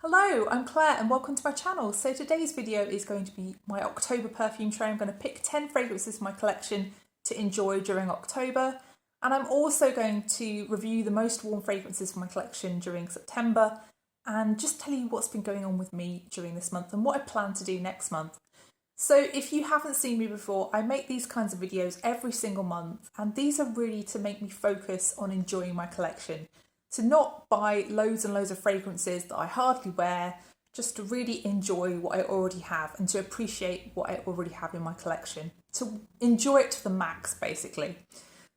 Hello, I'm Claire and welcome to my channel. So today's video is going to be my October perfume tray. I'm going to pick 10 fragrances from my collection to enjoy during October. And I'm also going to review the most worn fragrances from my collection during September and just tell you what's been going on with me during this month and what I plan to do next month. So if you haven't seen me before, I make these kinds of videos every single month, and these are really to make me focus on enjoying my collection. To not buy loads and loads of fragrances that I hardly wear, just to really enjoy what I already have and to appreciate what I already have in my collection. To enjoy it to the max, basically.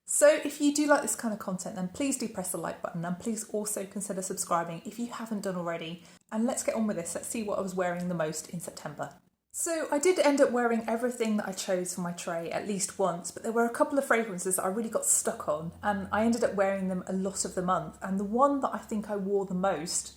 So if you do like this kind of content, then please do press the like button and please also consider subscribing if you haven't done already. And let's get on with this. Let's see what I was wearing the most in September. So I did end up wearing everything that I chose for my tray at least once, but there were a couple of fragrances that I really got stuck on and I ended up wearing them a lot of the month. And the one that I think I wore the most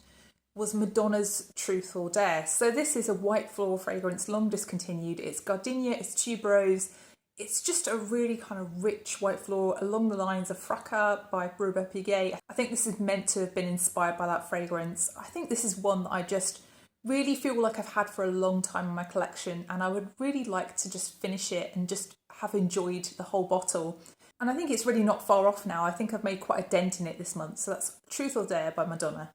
was Madonna's Truth or Dare. So this is a white floral fragrance, long discontinued. It's gardenia, it's tuberose. It's just a really kind of rich white floral along the lines of Fracas by Robert Piguet. I think this is meant to have been inspired by that fragrance. I think this is one that I just really feel like I've had for a long time in my collection, and I would really like to just finish it and just have enjoyed the whole bottle. And I think it's really not far off now. I think I've made quite a dent in it this month. So that's Truth or Dare by Madonna.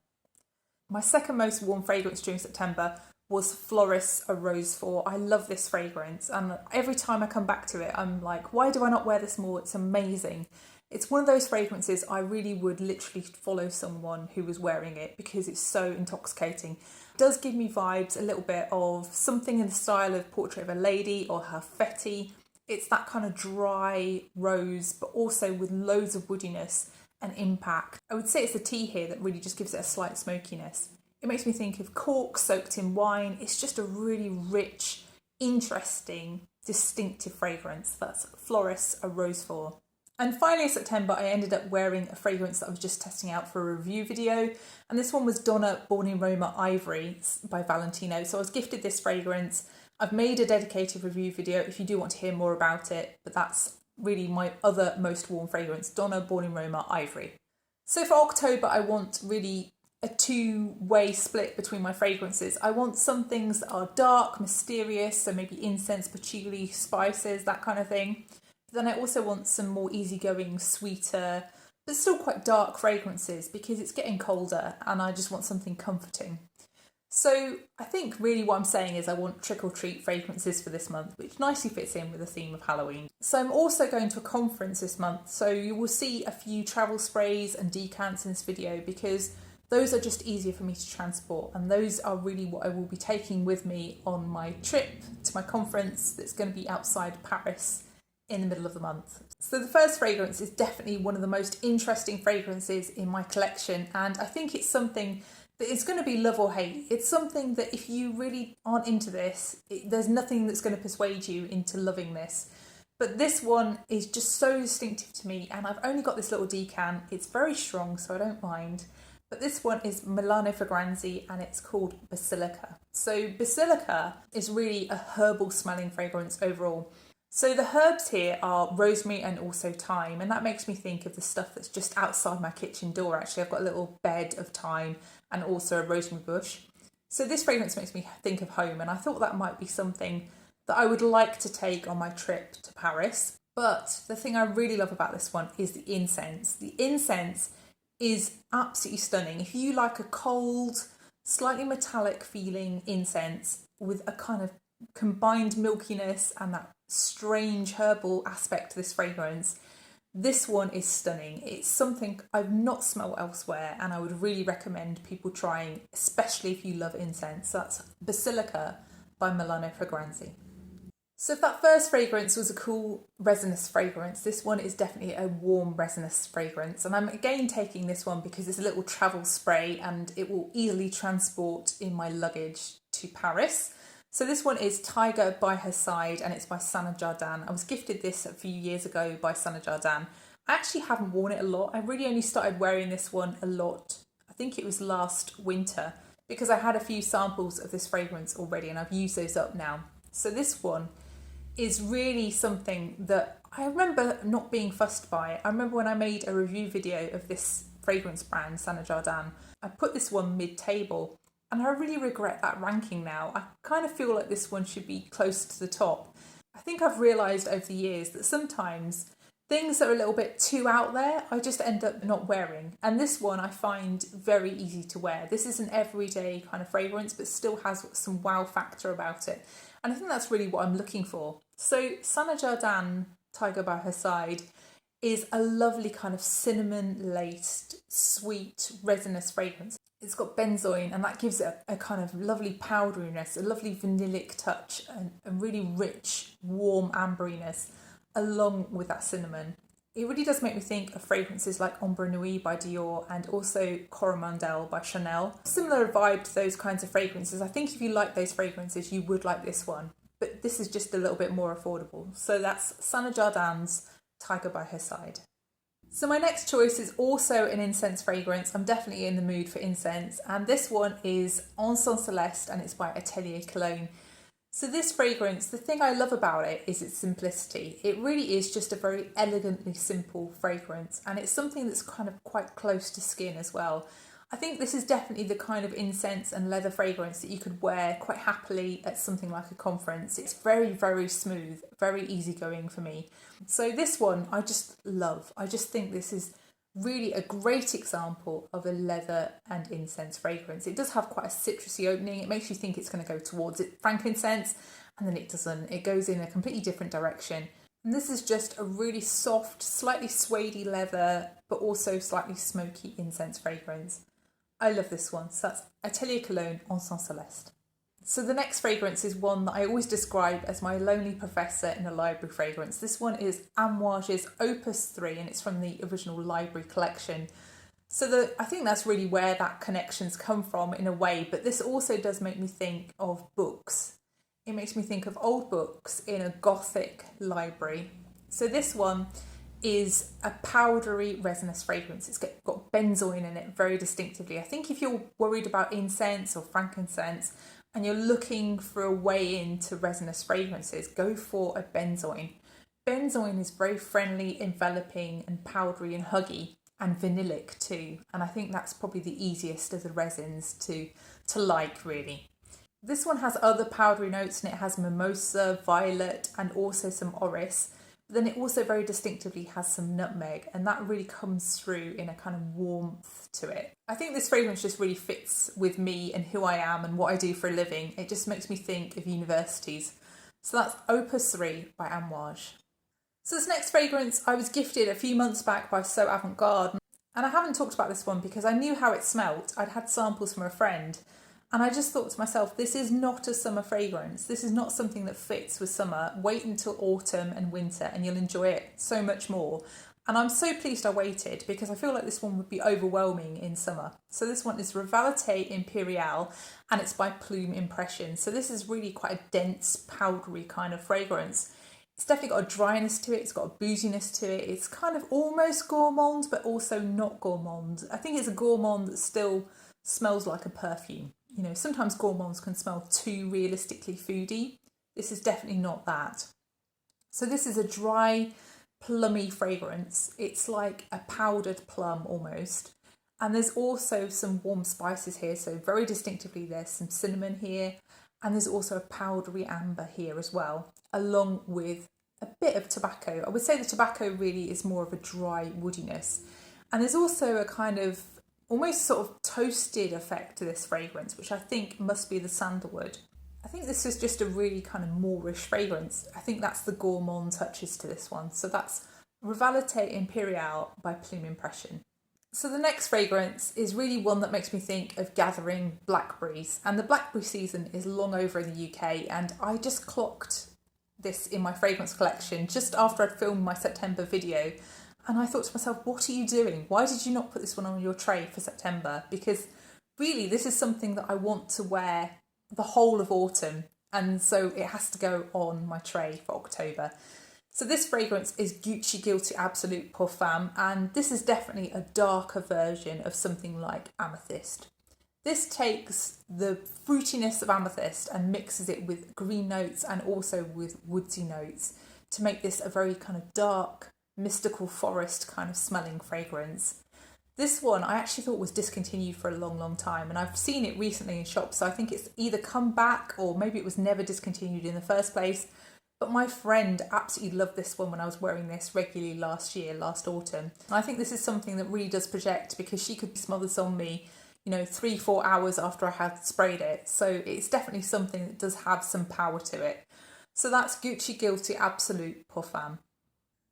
My second most worn fragrance during September was Floris A Rose For. I love this fragrance, and every time I come back to it I'm like, why do I not wear this more? It's amazing. It's one of those fragrances I really would literally follow someone who was wearing it because it's so intoxicating. It does give me vibes a little bit of something in the style of Portrait of a Lady or Her Fetty. It's that kind of dry rose, but also with loads of woodiness and impact. I would say it's the tea here that really just gives it a slight smokiness. It makes me think of cork soaked in wine. It's just a really rich, interesting, distinctive fragrance. That's Floris A Rose For. And finally in September, I ended up wearing a fragrance that I was just testing out for a review video. And this one was Donna Born in Roma Ivory by Valentino. So I was gifted this fragrance. I've made a dedicated review video if you do want to hear more about it. But that's really my other most worn fragrance, Donna Born in Roma Ivory. So for October, I want really a two-way split between my fragrances. I want some things that are dark, mysterious, so maybe incense, patchouli, spices, that kind of thing. Then I also want some more easygoing, sweeter, but still quite dark fragrances because it's getting colder and I just want something comforting. So I think really what I'm saying is I want trick-or-treat fragrances for this month, which nicely fits in with the theme of Halloween. So I'm also going to a conference this month, so you will see a few travel sprays and decants in this video because those are just easier for me to transport, and those are really what I will be taking with me on my trip to my conference that's going to be outside Paris in the middle of the month. So the first fragrance is definitely one of the most interesting fragrances in my collection, and I think it's something that is going to be love or hate. It's something that if you really aren't into this, there's nothing that's going to persuade you into loving this. But this one is just so distinctive to me, and I've only got this little decant. It's very strong, so I don't mind. But this one is Milano Fragranze and it's called Basilica. So Basilica is really a herbal smelling fragrance overall. So the herbs here are rosemary and also thyme, and that makes me think of the stuff that's just outside my kitchen door. Actually, I've got a little bed of thyme and also a rosemary bush. So this fragrance makes me think of home, and I thought that might be something that I would like to take on my trip to Paris. But the thing I really love about this one is the incense. The incense is absolutely stunning. If you like a cold, slightly metallic feeling incense with a kind of combined milkiness and that strange herbal aspect to this fragrance, this one is stunning. It's something I've not smelled elsewhere and I would really recommend people trying, especially if you love incense. That's Basilica by Milano Fragranze. So if that first fragrance was a cool resinous fragrance, this one is definitely a warm resinous fragrance. And I'm again taking this one because it's a little travel spray and it will easily transport in my luggage to Paris. So this one is Tiger by Her Side and it's by Jardin. I was gifted this a few years ago by Jardin. I actually haven't worn it a lot. I really only started wearing this one a lot, I think it was last winter, because I had a few samples of this fragrance already and I've used those up now. So this one is really something that I remember not being fussed by. I remember when I made a review video of this fragrance brand, Jardin, I put this one mid-table And I really regret that ranking now. I kind of feel like this one should be close to the top. I think I've realised over the years that sometimes things that are a little bit too out there, I just end up not wearing. And this one I find very easy to wear. This is an everyday kind of fragrance, but still has some wow factor about it. And I think that's really what I'm looking for. So Sana Jardin, Tiger by Her Side, is a lovely kind of cinnamon-laced, sweet, resinous fragrance. It's got benzoin, and that gives it a kind of lovely powderiness, a lovely vanillic touch, and a really rich, warm amberiness, along with that cinnamon. It really does make me think of fragrances like Ombre Nuit by Dior and also Coromandel by Chanel. Similar vibe to those kinds of fragrances. I think if you like those fragrances, you would like this one. But this is just a little bit more affordable. So that's Sana Jardin's Tiger by Her Side. So my next choice is also an incense fragrance. I'm definitely in the mood for incense. And this one is Encens Celeste, and it's by Atelier Cologne. So this fragrance, the thing I love about it is its simplicity. It really is just a very elegantly simple fragrance, and it's something that's kind of quite close to skin as well. I think this is definitely the kind of incense and leather fragrance that you could wear quite happily at something like a conference. It's very, very smooth, very easygoing for me. So this one I just love. I just think this is really a great example of a leather and incense fragrance. It does have quite a citrusy opening. It makes you think it's going to go towards it, frankincense, and then it doesn't. It goes in a completely different direction. And this is just a really soft, slightly suede leather, but also slightly smoky incense fragrance. I love this one. So that's Atelier Cologne Encens Celeste. So the next fragrance is one that I always describe as my lonely professor in a library fragrance. This one is Amouage's Opus III, and it's from the original library collection. So I think that's really where that connection's come from in a way, but this also does make me think of books. It makes me think of old books in a gothic library. So this one is a powdery resinous fragrance. It's got benzoin in it very distinctively. I think if you're worried about incense or frankincense and you're looking for a way into resinous fragrances, go for a benzoin. Benzoin is very friendly, enveloping and powdery and huggy, and vanillic too. And I think that's probably the easiest of the resins to like, really. This one has other powdery notes, and it has mimosa, violet, and also some orris. But then it also very distinctively has some nutmeg, and that really comes through in a kind of warmth to it. I think this fragrance just really fits with me and who I am and what I do for a living. It just makes me think of universities. So that's Opus III by Amouage. So this next fragrance I was gifted a few months back by So Avant-Garde, and I haven't talked about this one because I knew how it smelt. I'd had samples from a friend, and I just thought to myself, this is not a summer fragrance. This is not something that fits with summer. Wait until autumn and winter and you'll enjoy it so much more. And I'm so pleased I waited because I feel like this one would be overwhelming in summer. So this one is Rivalité Imperiale, and it's by Plume Impression. So this is really quite a dense, powdery kind of fragrance. It's definitely got a dryness to it, it's got a booziness to it. It's kind of almost gourmand, but also not gourmand. I think it's a gourmand that still smells like a perfume. You know, sometimes gourmands can smell too realistically foody. This is definitely not that. So this is a dry, plummy fragrance. It's like a powdered plum almost. And there's also some warm spices here. So very distinctively there's some cinnamon here. And there's also a powdery amber here as well, along with a bit of tobacco. I would say the tobacco really is more of a dry woodiness. And there's also a kind of almost sort of toasted effect to this fragrance, which I think must be the sandalwood. I think this is just a really kind of Moorish fragrance. I think that's the gourmand touches to this one. So that's Rivalité Imperiale by Plume Impression. So the next fragrance is really one that makes me think of gathering blackberries. And the blackberry season is long over in the UK, and I just clocked this in my fragrance collection just after I'd filmed my September video. And I thought to myself, what are you doing? Why did you not put this one on your tray for September? Because really, this is something that I want to wear the whole of autumn. And so it has to go on my tray for October. So this fragrance is Gucci Guilty Absolute Parfum. And this is definitely a darker version of something like Amethyst. This takes the fruitiness of Amethyst and mixes it with green notes and also with woodsy notes to make this a very kind of dark, mystical forest kind of smelling fragrance. This one I actually thought was discontinued for a long time, and I've seen it recently in shops, so I think it's either come back or maybe it was never discontinued in the first place. But my friend absolutely loved this one when I was wearing this regularly last autumn. And I think this is something that really does project, because she could smell this on me, 3-4 hours after I had sprayed it. So it's definitely something that does have some power to it. So that's Gucci Guilty Absolute Parfum.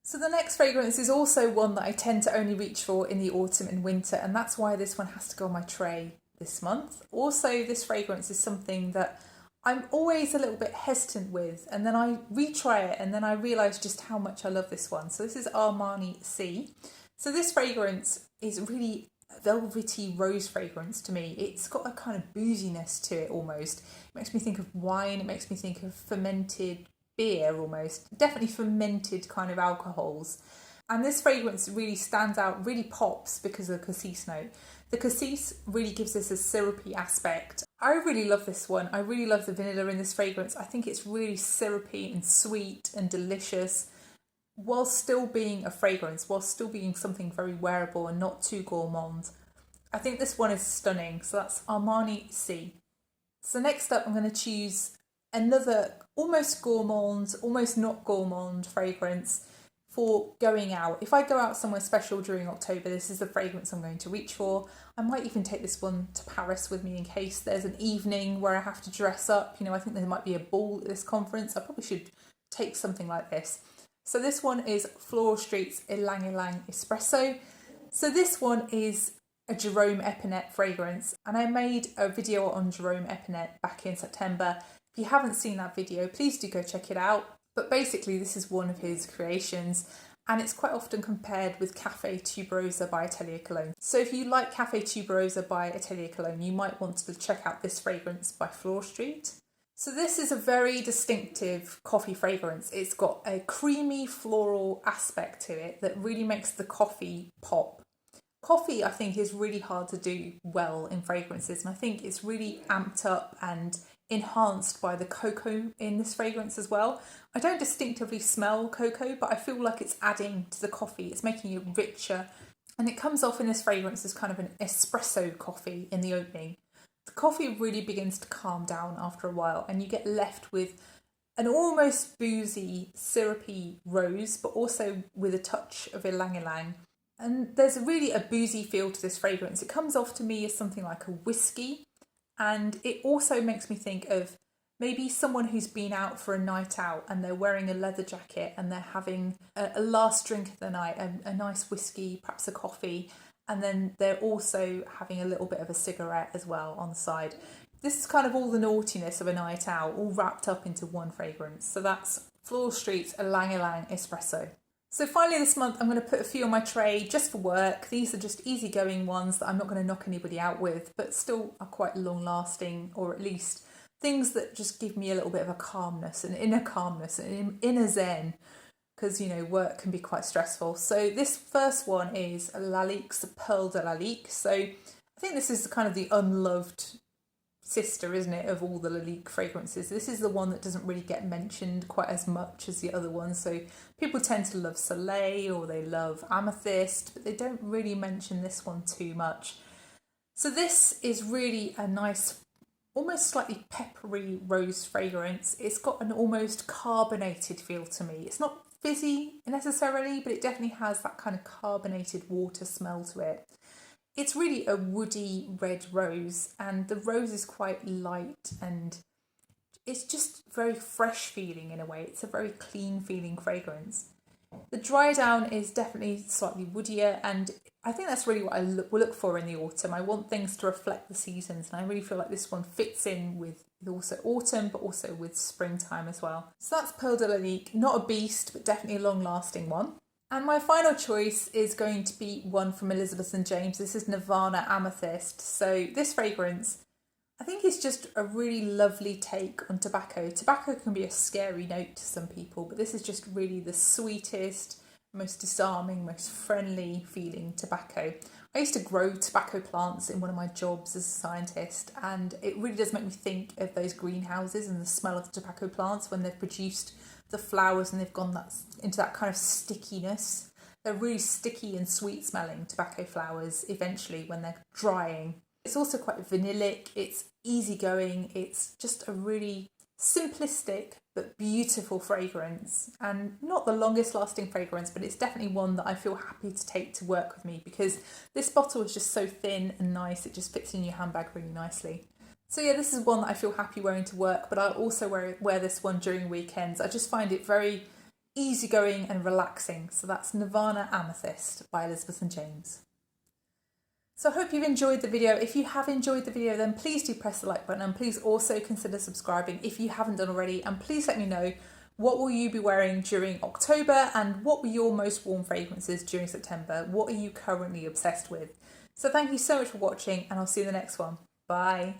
So the next fragrance is also one that I tend to only reach for in the autumn and winter, and that's why this one has to go on my tray this month. Also, this fragrance is something that I'm always a little bit hesitant with, and then I retry it and then I realise just how much I love this one. So this is Armani Si. So this fragrance is really a velvety rose fragrance to me. It's got a kind of booziness to it almost. It makes me think of wine, it makes me think of fermented beer almost, definitely fermented kind of alcohols. And this fragrance really stands out, really pops because of the cassis note. The cassis really gives this a syrupy aspect. I really love this one. I really love the vanilla in this fragrance. I think it's really syrupy and sweet and delicious, while still being a fragrance, while still being something very wearable and not too gourmand. I think this one is stunning. So that's Armani Si. So next up, I'm going to choose another almost gourmand, almost not gourmand fragrance for going out. If I go out somewhere special during October, this is the fragrance I'm going to reach for. I might even take this one to Paris with me in case there's an evening where I have to dress up. I think there might be a ball at this conference. I probably should take something like this. So this one is Floral Street's Ylang Espresso. So this one is a Jerome Epinette fragrance, and I made a video on Jerome Epinette back in September. If you haven't seen that video, please do go check it out. But basically, this is one of his creations, and it's quite often compared with Café Tuberosa by Atelier Cologne. So if you like Café Tuberosa by Atelier Cologne, you might want to check out this fragrance by Floral Street. So this is a very distinctive coffee fragrance. It's got a creamy floral aspect to it that really makes the coffee pop. Coffee, I think, is really hard to do well in fragrances, and I think it's really amped up and enhanced by the cocoa in this fragrance as well. I don't distinctively smell cocoa, but I feel like it's adding to the coffee. It's making it richer, and it comes off in this fragrance as kind of an espresso coffee in the opening. The coffee really begins to calm down after a while, and you get left with an almost boozy, syrupy rose, but also with a touch of ylang. And there's really a boozy feel to this fragrance. It comes off to me as something like a whiskey, and it also makes me think of maybe someone who's been out for a night out and they're wearing a leather jacket and they're having a last drink of the night, a nice whiskey, perhaps a coffee, and then they're also having a little bit of a cigarette as well on the side. This is kind of all the naughtiness of a night out, all wrapped up into one fragrance. So that's Floral Street's Ylang Espresso. So finally this month, I'm going to put a few on my tray just for work. These are just easygoing ones that I'm not going to knock anybody out with, but still are quite long lasting, or at least things that just give me a little bit of a calmness, an inner zen, because, work can be quite stressful. So this first one is Lalique's Perles de Lalique. So I think this is kind of the unloved sister, isn't it, of all the Lalique fragrances. This is the one that doesn't really get mentioned quite as much as the other ones. So people tend to love Celeste or they love Amethyst, but they don't really mention this one too much. So this is really a nice, almost slightly peppery rose fragrance. It's got an almost carbonated feel to me. It's not fizzy necessarily, but it definitely has that kind of carbonated water smell to it. It's really a woody red rose, and the rose is quite light and it's just very fresh feeling in a way. It's a very clean feeling fragrance. The dry down is definitely slightly woodier, and I think that's really what I look for in the autumn. I want things to reflect the seasons, and I really feel like this one fits in with also autumn, but also with springtime as well. So that's Perles de Lalique, not a beast, but definitely a long lasting one. And my final choice is going to be one from Elizabeth & James. This is Nirvana Amethyst. So this fragrance, I think, is just a really lovely take on tobacco. Tobacco can be a scary note to some people, but this is just really the sweetest, most disarming, most friendly feeling tobacco. I used to grow tobacco plants in one of my jobs as a scientist, and it really does make me think of those greenhouses and the smell of the tobacco plants when they've produced the flowers and they've gone into that kind of stickiness. they're really sticky and sweet smelling tobacco flowers eventually when they're drying. It's also quite vanillic, it's easygoing, it's just a really simplistic but beautiful fragrance, and not the longest lasting fragrance, but it's definitely one that I feel happy to take to work with me because this bottle is just so thin and nice, it just fits in your handbag really nicely. So yeah, this is one that I feel happy wearing to work, but I'll also wear this one during weekends. I just find it very easygoing and relaxing. So that's Nirvana Amethyst by Elizabeth and James. So I hope you've enjoyed the video. If you have enjoyed the video, then please do press the like button, and please also consider subscribing if you haven't done already. And please let me know, what will you be wearing during October, and what were your most warm fragrances during September? What are you currently obsessed with? So thank you so much for watching, and I'll see you in the next one. Bye.